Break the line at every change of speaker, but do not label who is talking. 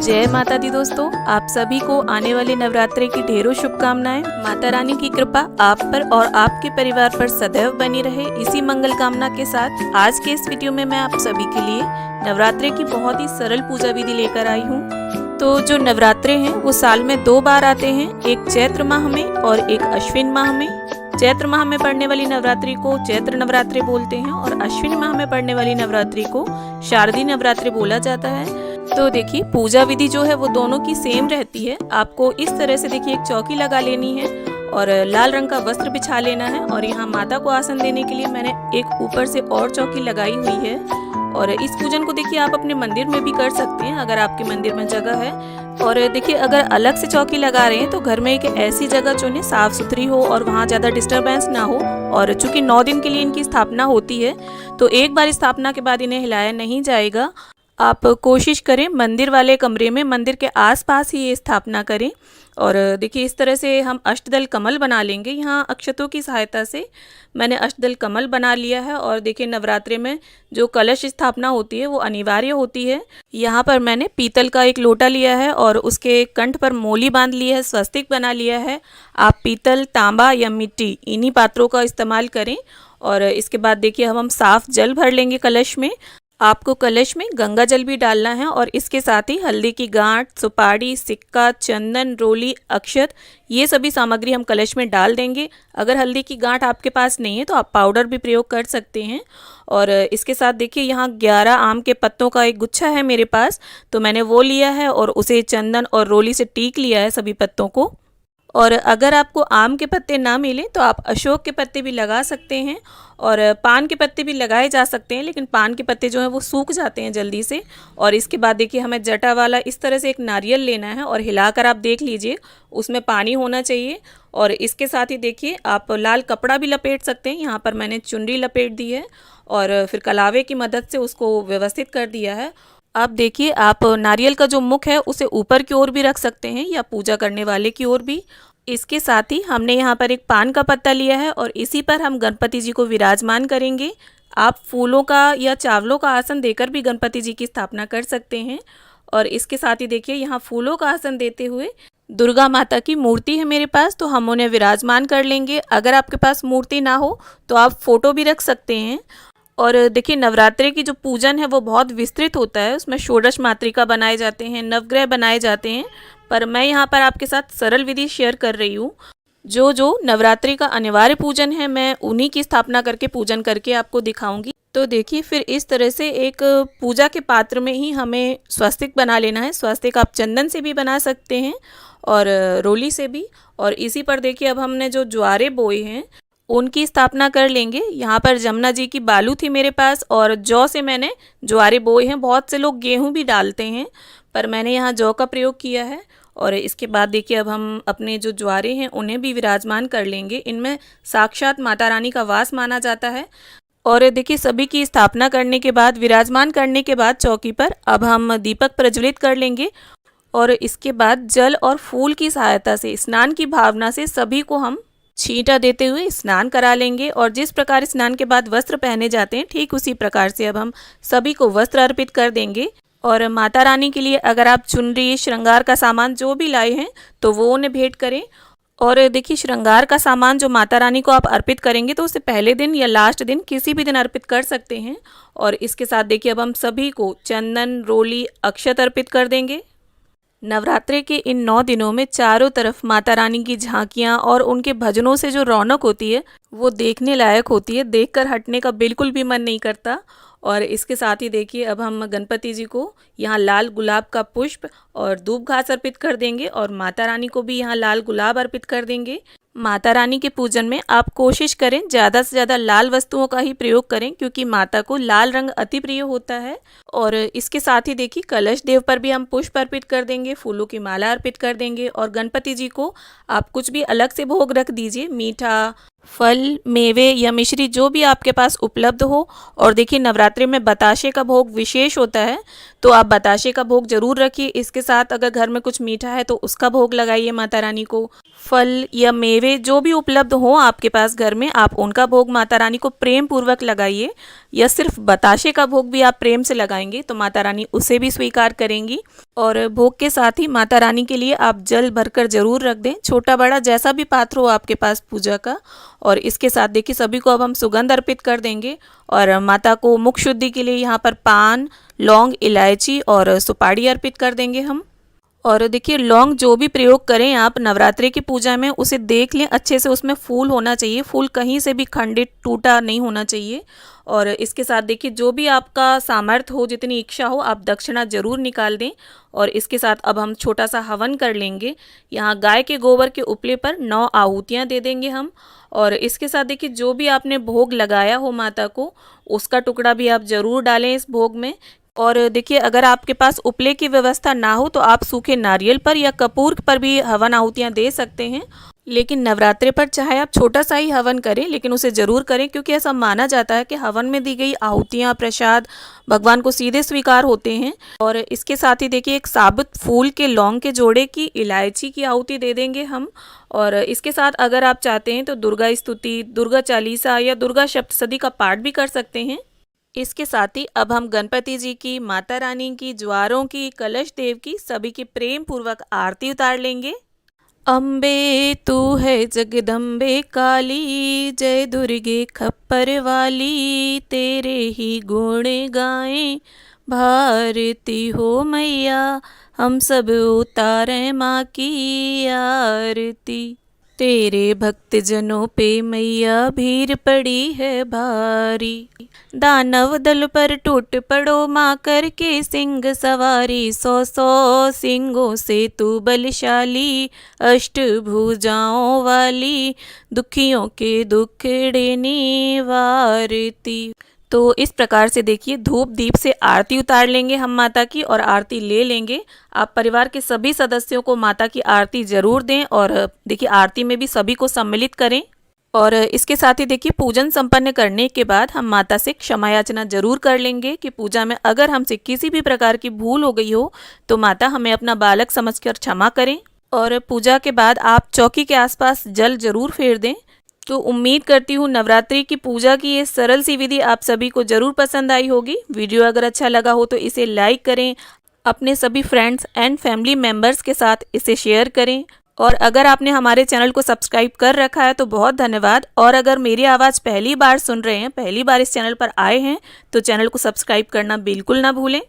जय माता दी दोस्तों, आप सभी को आने वाले नवरात्रे की ढेरों शुभकामनाएं। माता रानी की कृपा आप पर और आपके परिवार पर सदैव बनी रहे, इसी मंगल कामना के साथ आज के इस वीडियो में मैं आप सभी के लिए नवरात्रे की बहुत ही सरल पूजा विधि लेकर आई हूँ। तो जो नवरात्रे हैं वो साल में 2 बार आते हैं, एक चैत्र माह में और एक अश्विन माह में। चैत्र माह में पड़ने वाली नवरात्रि को चैत्र नवरात्रि बोलते हैं और अश्विन माह में पड़ने वाली नवरात्रि को शारदीय नवरात्रि बोला जाता है। तो देखिए पूजा विधि जो है वो दोनों की सेम रहती है। आपको इस तरह से देखिए एक चौकी लगा लेनी है और लाल रंग का वस्त्र बिछा लेना है और यहाँ माता को आसन देने के लिए मैंने एक ऊपर से और चौकी लगाई हुई है। और इस पूजन को देखिए आप अपने मंदिर में भी कर सकते हैं अगर आपके मंदिर में जगह है। और देखिए अगर अलग से चौकी लगा रहे हैं तो घर में एक ऐसी जगह चुनें साफ सुथरी हो और वहाँ ज़्यादा डिस्टरबेंस ना हो। और चूंकि 9 दिन के लिए इनकी स्थापना होती है तो एक बार स्थापना के बाद इन्हें हिलाया नहीं जाएगा। आप कोशिश करें मंदिर वाले कमरे में, मंदिर के आसपास ही ये स्थापना करें। और देखिए इस तरह से हम अष्टदल कमल बना लेंगे। यहाँ अक्षतों की सहायता से मैंने अष्टदल कमल बना लिया है। और देखिए नवरात्रे में जो कलश स्थापना होती है वो अनिवार्य होती है। यहाँ पर मैंने पीतल का एक लोटा लिया है और उसके कंठ पर मोली बांध ली है, स्वस्तिक बना लिया है। आप पीतल, तांबा या मिट्टी इन्हीं पात्रों का इस्तेमाल करें। और इसके बाद देखिए हम साफ जल भर लेंगे कलश में। आपको कलश में गंगा जल भी डालना है और इसके साथ ही हल्दी की गांठ, सुपारी, सिक्का, चंदन, रोली, अक्षत ये सभी सामग्री हम कलश में डाल देंगे। अगर हल्दी की गांठ आपके पास नहीं है तो आप पाउडर भी प्रयोग कर सकते हैं। और इसके साथ देखिए यहाँ 11 आम के पत्तों का एक गुच्छा है मेरे पास, तो मैंने वो लिया है और उसे चंदन और रोली से टीक लिया है सभी पत्तों को। और अगर आपको आम के पत्ते ना मिले तो आप अशोक के पत्ते भी लगा सकते हैं और पान के पत्ते भी लगाए जा सकते हैं, लेकिन पान के पत्ते जो हैं वो सूख जाते हैं जल्दी से। और इसके बाद देखिए हमें जटा वाला इस तरह से एक नारियल लेना है और हिलाकर आप देख लीजिए उसमें पानी होना चाहिए। और इसके साथ ही देखिए आप लाल कपड़ा भी लपेट सकते हैं। यहाँ पर मैंने चुनरी लपेट दी है और फिर कलावे की मदद से उसको व्यवस्थित कर दिया है। अब देखिए आप नारियल का जो मुख है उसे ऊपर की ओर भी रख सकते हैं या पूजा करने वाले की ओर भी। इसके साथ ही हमने यहाँ पर एक पान का पत्ता लिया है और इसी पर हम गणपति जी को विराजमान करेंगे। आप फूलों का या चावलों का आसन देकर भी गणपति जी की स्थापना कर सकते हैं। और इसके साथ ही देखिए यहाँ फूलों का आसन देते हुए दुर्गा माता की मूर्ति है मेरे पास, तो हम उन्हें विराजमान कर लेंगे। अगर आपके पास मूर्ति ना हो तो आप फोटो भी रख सकते हैं। और देखिए नवरात्रि की जो पूजन है वो बहुत विस्तृत होता है, उसमें षोडश मातृका बनाए जाते हैं, नवग्रह बनाए जाते हैं, पर मैं यहाँ पर आपके साथ सरल विधि शेयर कर रही हूँ। जो नवरात्रि का अनिवार्य पूजन है मैं उन्हीं की स्थापना करके पूजन करके आपको दिखाऊंगी। तो देखिए फिर इस तरह से एक पूजा के पात्र में ही हमें स्वस्तिक बना लेना है। स्वस्तिक आप चंदन से भी बना सकते हैं और रोली से भी। और इसी पर देखिए अब हमने जो ज्वारे बोए हैं उनकी स्थापना कर लेंगे। यहाँ पर जमुना जी की बालू थी मेरे पास और जौ से मैंने ज्वारे बोए हैं। बहुत से लोग गेहूं भी डालते हैं पर मैंने यहाँ जौ का प्रयोग किया है। और इसके बाद देखिए अब हम अपने जो ज्वारे हैं उन्हें भी विराजमान कर लेंगे। इनमें साक्षात माता रानी का वास माना जाता है। और देखिए सभी की स्थापना करने के बाद, विराजमान करने के बाद चौकी पर अब हम दीपक प्रज्वलित कर लेंगे। और इसके बाद जल और फूल की सहायता से स्नान की भावना से सभी को हम छींटा देते हुए स्नान करा लेंगे। और जिस प्रकार स्नान के बाद वस्त्र पहने जाते हैं ठीक उसी प्रकार से अब हम सभी को वस्त्र अर्पित कर देंगे। और माता रानी के लिए अगर आप चुनरी, श्रृंगार का सामान जो भी लाए हैं तो वो उन्हें भेंट करें। और देखिए श्रृंगार का सामान जो माता रानी को आप अर्पित करेंगे तो उसे पहले दिन या लास्ट दिन किसी भी दिन अर्पित कर सकते हैं। और इसके साथ देखिए अब हम सभी को चंदन, रोली, अक्षत अर्पित कर देंगे। नवरात्रि के इन 9 दिनों में चारों तरफ माता रानी की झांकियाँ और उनके भजनों से जो रौनक होती है वो देखने लायक होती है, देखकर हटने का बिल्कुल भी मन नहीं करता। और इसके साथ ही देखिए अब हम गणपति जी को यहाँ लाल गुलाब का पुष्प और धूप घास अर्पित कर देंगे और माता रानी को भी यहाँ लाल गुलाब अर्पित कर देंगे। माता रानी के पूजन में आप कोशिश करें ज़्यादा से ज़्यादा लाल वस्तुओं का ही प्रयोग करें क्योंकि माता को लाल रंग अति प्रिय होता है। और इसके साथ ही देखिए कलश देव पर भी हम पुष्प अर्पित कर देंगे, फूलों की माला अर्पित कर देंगे। और गणपति जी को आप कुछ भी अलग से भोग रख दीजिए, मीठा, फल, मेवे या मिश्री जो भी आपके पास उपलब्ध हो। और देखिए नवरात्रि में बताशे का भोग विशेष होता है, तो आप बताशे का भोग जरूर रखिए। इसके साथ अगर घर में कुछ मीठा है तो उसका भोग लगाइए माता रानी को। फल या मेवे जो भी उपलब्ध हो आपके पास घर में, आप उनका भोग माता रानी को प्रेम पूर्वक लगाइए। या सिर्फ बताशे का भोग भी आप प्रेम से लगाएंगे तो माता रानी उसे भी स्वीकार करेंगी। और भोग के साथ ही माता रानी के लिए आप जल भरकर जरूर रख दें, छोटा बड़ा जैसा भी पात्र हो आपके पास पूजा का। और इसके साथ देखिए सभी को अब हम सुगंध अर्पित कर देंगे। और माता को मुख शुद्धि के लिए यहाँ पर पान, लौंग, इलायची और सुपारी अर्पित कर देंगे हम। और देखिए लौंग जो भी प्रयोग करें आप नवरात्रि की पूजा में, उसे देख लें अच्छे से, उसमें फूल होना चाहिए, फूल कहीं से भी खंडित टूटा नहीं होना चाहिए। और इसके साथ देखिए जो भी आपका सामर्थ्य हो, जितनी इच्छा हो, आप दक्षिणा जरूर निकाल दें। और इसके साथ अब हम छोटा सा हवन कर लेंगे। यहाँ गाय के गोबर के उपले पर 9 आहुतियाँ दे देंगे हम। और इसके साथ देखिए जो भी आपने भोग लगाया हो माता को, उसका टुकड़ा भी आप जरूर डालें इस भोग में। और देखिए अगर आपके पास उपले की व्यवस्था ना हो तो आप सूखे नारियल पर या कपूर पर भी हवन आहुतियाँ दे सकते हैं। लेकिन नवरात्रि पर चाहे आप छोटा सा ही हवन करें, लेकिन उसे ज़रूर करें, क्योंकि ऐसा माना जाता है कि हवन में दी गई आहुतियाँ, प्रसाद भगवान को सीधे स्वीकार होते हैं। और इसके साथ ही देखिए एक साबुत फूल के लौंग के जोड़े की इलायची की आहुति दे देंगे हम। और इसके साथ अगर आप चाहते हैं तो दुर्गा स्तुति, दुर्गा चालीसा या दुर्गा सप्तशती का पाठ भी कर सकते हैं। इसके साथ ही अब हम गणपति जी की, माता रानी की, ज्वारों की, कलश देव की, सभी की प्रेम पूर्वक आरती उतार लेंगे। अम्बे तू है जगदम्बे काली, जय दुर्गे खप्पर वाली, तेरे ही गुण गाएं भारती हो मैया, हम सब उतारें माँ की आरती। तेरे भक्त जनों पे मैया भीड़ पड़ी है भारी, दानव दल पर टूट पड़ो माँ करके सिंह सवारी, 100 सिंगों से तू बलशाली, अष्टभुजाओं वाली, दुखियों के दुखड़े निवारती। तो इस प्रकार से देखिए धूप दीप से आरती उतार लेंगे हम माता की और आरती ले लेंगे। आप परिवार के सभी सदस्यों को माता की आरती जरूर दें और देखिए आरती में भी सभी को सम्मिलित करें। और इसके साथ ही देखिए पूजन संपन्न करने के बाद हम माता से क्षमा याचना जरूर कर लेंगे कि पूजा में अगर हमसे किसी भी प्रकार की भूल हो गई हो तो माता हमें अपना बालक समझकर क्षमा करें। और पूजा के बाद आप चौकी के आसपास जल जरूर फेर दें। तो उम्मीद करती हूँ नवरात्रि की पूजा की ये सरल सी विधि आप सभी को जरूर पसंद आई होगी। वीडियो अगर अच्छा लगा हो तो इसे लाइक करें, अपने सभी फ्रेंड्स एंड फैमिली मेम्बर्स के साथ इसे शेयर करें। और अगर आपने हमारे चैनल को सब्सक्राइब कर रखा है तो बहुत धन्यवाद। और अगर मेरी आवाज़ पहली बार सुन रहे हैं, पहली बार इस चैनल पर आए हैं, तो चैनल को सब्सक्राइब करना बिल्कुल ना भूलें।